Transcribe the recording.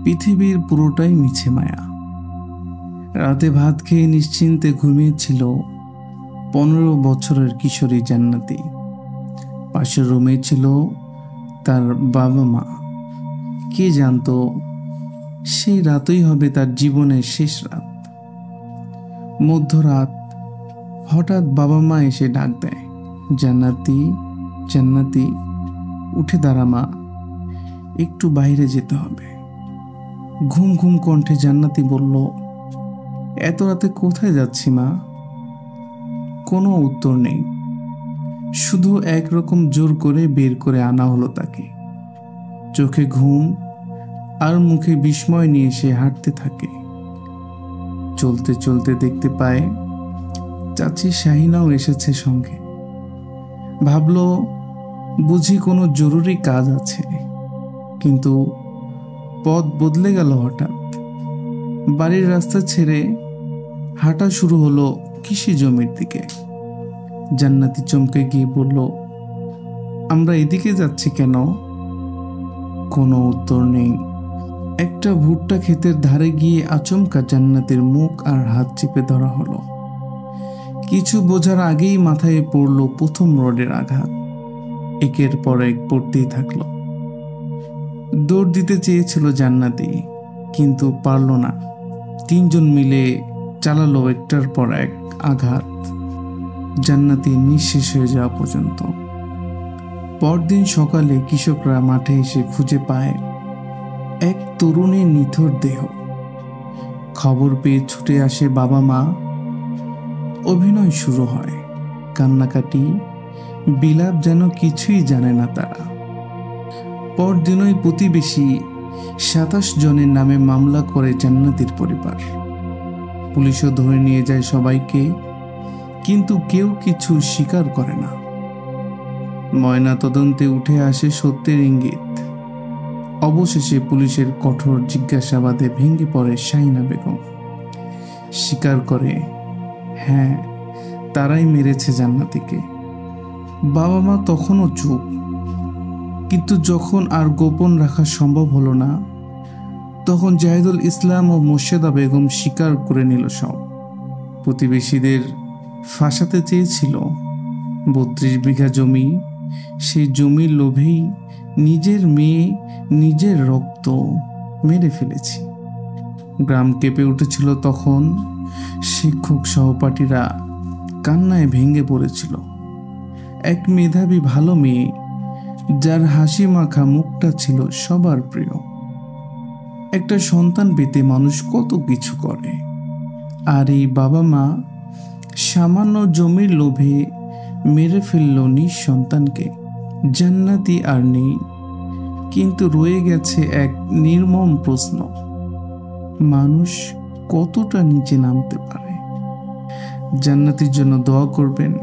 পৃথিবীর পুরোটাই মিছে মায়া। রাতে ভাত খেয়ে নিশ্চিন্তে ঘুমিয়েছিল 15 বছরের কিশোরী জান্নাতি। পাশের রুমে ছিল তার বাবা মা। কে জানতো সেই রাতই হবে তার জীবনের শেষ রাত। মধ্যরাত হঠাৎ বাবা মা এসে ডাক দেয়, জান্নাতি, জান্নাতি, উঠে দাঁড়া মা, একটু বাইরে যেতে হবে। ঘুম ঘুম কণ্ঠে জান্নাতি বলল, এত রাতে কোথায় যাচ্ছি মা? কোনো উত্তর নেই, শুধু একরকম জোর করে বের করে আনা হলো তাকে। চোখে ঘুম আর মুখে বিস্ময় নিয়ে সে হাঁটতে থাকে। চলতে চলতে দেখতে পায় চাচি শাহিনাও এসেছে সঙ্গে। ভাবল বুঝি কোনো জরুরি কাজ আছে, কিন্তু পথ বদলে গেল হঠাৎ। বাড়ির রাস্তা ছেড়ে হাঁটা শুরু হলো কৃষি জমির দিকে। জান্নাতি চমকে গিয়ে বলল, আমরা এদিকে যাচ্ছি কেন? কোনো উত্তর নেই। একটা ভুট্টা ক্ষেতের ধারে গিয়ে আচমকা জান্নাতের মুখ আর হাত চেপে ধরা হলো। কিছু বোঝার আগেই মাথায় পড়ল প্রথম রডের আঘাত। একের পর এক পড়তেই থাকলো। দৌড় দিতে চেয়েছিল জান্নাতি, কিন্তু পারল না। 3 জন মিলে চালালো একটার পর এক আঘাত, জান্নাতি নিঃশেষ হয়ে যাওয়া পর্যন্ত। পরদিন সকালে কৃষকরা মাঠে এসে খুঁজে পায় এক তরুণীর নিথর দেহ। খবর পেয়ে ছুটে আসে বাবা মা। অভিনয় শুরু হয়, কান্নাকাটি, বিলাপ, যেন কিছুই জানে না তারা। পরদিনই প্রতিবেশী 27 জনের নামে মামলা করে জান্নাতির পরিবার। পুলিশও ধরে নিয়ে যায় সবাইকে, কিন্তু কেউ কিছু স্বীকার করে না। ময়না তদন্তে উঠে আসে সত্যের ইঙ্গিত। অবশেষে পুলিশের কঠোর জিজ্ঞাসাবাদে ভেঙে পড়ে শাহিনা বেগম। স্বীকার করে, হ্যাঁ, তারাই মেরেছে জান্নাতিকে। বাবা মা তখনও চুপ, কিন্তু যখন আর গোপন রাখা সম্ভব হলো না, তখন জাহিদুল ইসলাম ও মোর্শেদা বেগম স্বীকার করে নিল সব। প্রতিবেশীদের ফাঁসাতে চেয়েছিল। 32 বিঘা জমি, সেই জমির লোভেই নিজের মেয়ে, নিজের রক্ত মেরে ফেলেছি। গ্রাম কেঁপে উঠেছিল তখন। শিক্ষক সহপাঠীরা কান্নায় ভেঙে পড়েছিল। এক মেধাবী ভালো মেয়ে, যার হাসি মাখা মুখটা ছিল সবার প্রিয়। একটা সন্তান পেতে মানুষ কত কিছু করে, আর এই বাবা মা সামান্য জমির লোভে মেরে ফেলল নিঃসন্তানকে। জান্নাতি আর নেই, কিন্তু রয়ে গেছে এক নির্মম প্রশ্ন, মানুষ কতটা নিচে নামতে পারে? জান্নাতির জন্য দোয়া করবেন।